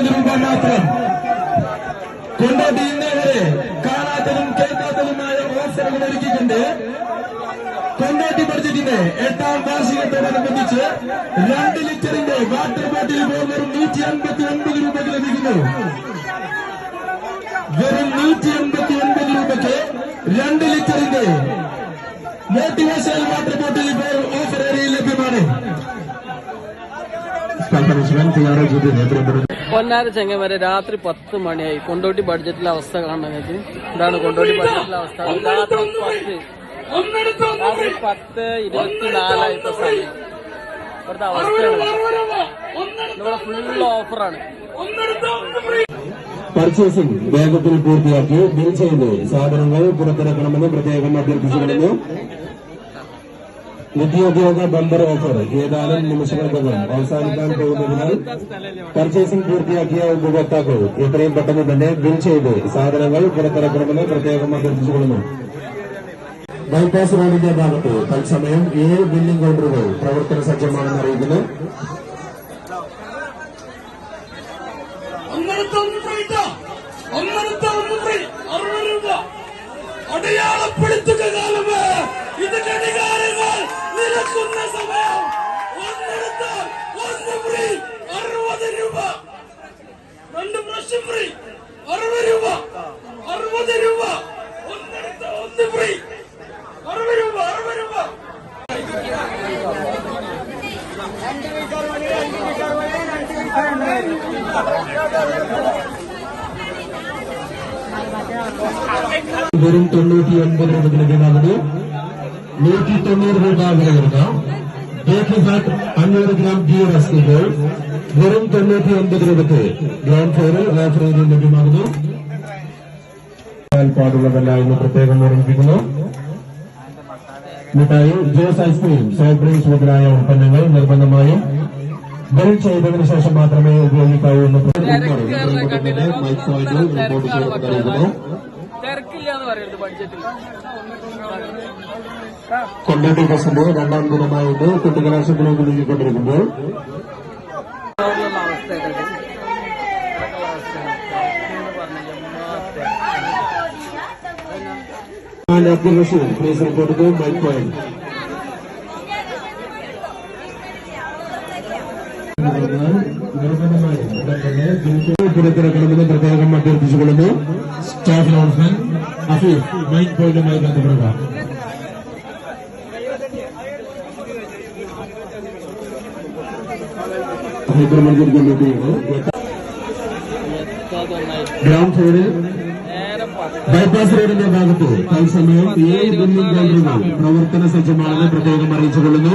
രൂപ മാത്രം. കൊണ്ടോട്ടി ഇന്നേ വരെ കാണാത്തതും കേൾക്കാത്തതുമായ ഓഫറുകൾ ഒരുക്കിക്കൊണ്ട് കൊണ്ടോട്ടി ബഡ്ജറ്റിന്റെ 8ാം വാർഷികത്തോടനുബന്ധിച്ച് 2 ലിറ്ററിന്റെ വാട്ടർ ബോട്ടിൽ വെറും 159 രൂപയ്ക്ക് ലഭിക്കുന്നു. വെറും 189 രൂപയ്ക്ക് 2 ലിറ്ററിന്റെ മോട്ടിവേഷണൽ വാട്ടർ ബോട്ടിൽ ഓഫർ ഏരിയയിൽ ലഭ്യമാണ്. പൊന്നാര ചെങ്ങമരെ രാത്രി 10 മണിയായി. കൊണ്ടോട്ടി ബഡ്ജറ്റിലെ അവസ്ഥ കാണുന്നത് ഇതാണ്. കൊണ്ടോട്ടി ബഡ്ജറ്റിലെ അവസ്ഥ രാത്രി 10:24 ഇപ്പൊ സമയം. ഇവിടുത്തെ അവസ്ഥയാണ്. ഇവിടെ ഫുൾ ഓഫറാണ്. പർച്ചേസിംഗ് വേഗത്തിൽ പൂർത്തിയാക്കി ബിൽ ചെയ്ത് സാധനങ്ങൾ പുറത്തിറക്കണമെന്ന് പ്രത്യേകം അഭ്യർത്ഥിച്ചുകൊള്ളുന്നു. നിത്യോപയോഗ ബമ്പർ ഓഫർ ഏതാനും നിമിഷങ്ങൾക്കകം അവസാനിക്കാൻ പോകുന്നതിനാൽ പർച്ചേസിംഗ് പൂർത്തിയാക്കിയ ഉപഭോക്താക്കൾ എത്രയും പെട്ടെന്ന് തന്നെ ബിൽ ചെയ്ത് സാധനങ്ങൾ പുറത്തിറക്കണമെന്ന് പ്രത്യേകം അഭ്യർത്ഥിച്ചുകൊള്ളുന്നു. ബൈപ്പാസ് റോഡിന്റെ ഭാഗത്ത് തത്സമയം 7 ബില്ലിംഗ് കൗണ്ടറുകൾ പ്രവർത്തന സജ്ജമാണെന്ന് അറിയിക്കുന്നു. അടയാളപ്പെടുത്തുക കാലമേ ഇതിന്റെ അധികാരങ്ങൾ നിരക്കുന്ന സമയം. ഒന്നെടുത്താൽ 1 ഫ്രീ 60 രൂപ. 2 പ്രാവശ്യം ഫ്രീ 60 രൂപ. 60 രൂപ. ഒന്നെടുത്താൽ 1 ഫ്രീ 60 രൂപ. 60 രൂപ. വെറും 99 രൂപയ്ക്ക് ലഭ്യമാകുന്നു. 190 രൂപ വില വരുന്ന ബേക്കിംഗ് ഫാറ്റ് 500 ഗ്രാം ഗീ റസ്കുകൾ വെറും 99 രൂപയ്ക്ക് ഗ്രൗണ്ട് ഫ്ലോറിൽ ഓഫർ ഏരിയയിൽ ലഭ്യമാകുന്നു. പാടുള്ളതല്ല എന്ന് പ്രത്യേകം ഓർമ്മിപ്പിക്കുന്നു. മിഠായി, ജ്യൂസ്, ഐസ്ക്രീം, സോഫ്റ്റ് ഡ്രിങ്ക്സ് മുതലായ ഉൽപ്പന്നങ്ങൾ നിർബന്ധമായും ബിൽ ചെയ്തതിനു ശേഷം മാത്രമേ ഉപയോഗിക്കാവൂ എന്ന് റിപ്പോർട്ട് ചെയ്യപ്പെട്ടിരിക്കുന്നു. കൊണ്ടോട്ടി ബസിന്റെ 2ാം ദിനമായിട്ട് കുട്ടികലാശത്തിലേക്ക് നീങ്ങിക്കൊണ്ടിരിക്കുമ്പോൾ please report to mic point. പുറത്തിറക്കണമെന്ന് പ്രത്യേകം അഭ്യർത്ഥിച്ചുകൊള്ളുന്നു. സ്റ്റാഫ് അനൗൺസ്മെന്റ് അഫീഫ് മൈക്ക് പോയിന്റുമായി ബന്ധപ്പെടുക. ഗ്രൗണ്ട് ഫ്ലോറിൽ ബൈപ്പാസ് റോഡിന്റെ ഭാഗത്ത് തത്സമയം 7 ബില്ലിംഗ് കൗണ്ടറുകൾ പ്രവർത്തന സജ്ജമാണെന്ന് പ്രത്യേകം അറിയിച്ചുകൊള്ളുന്നു.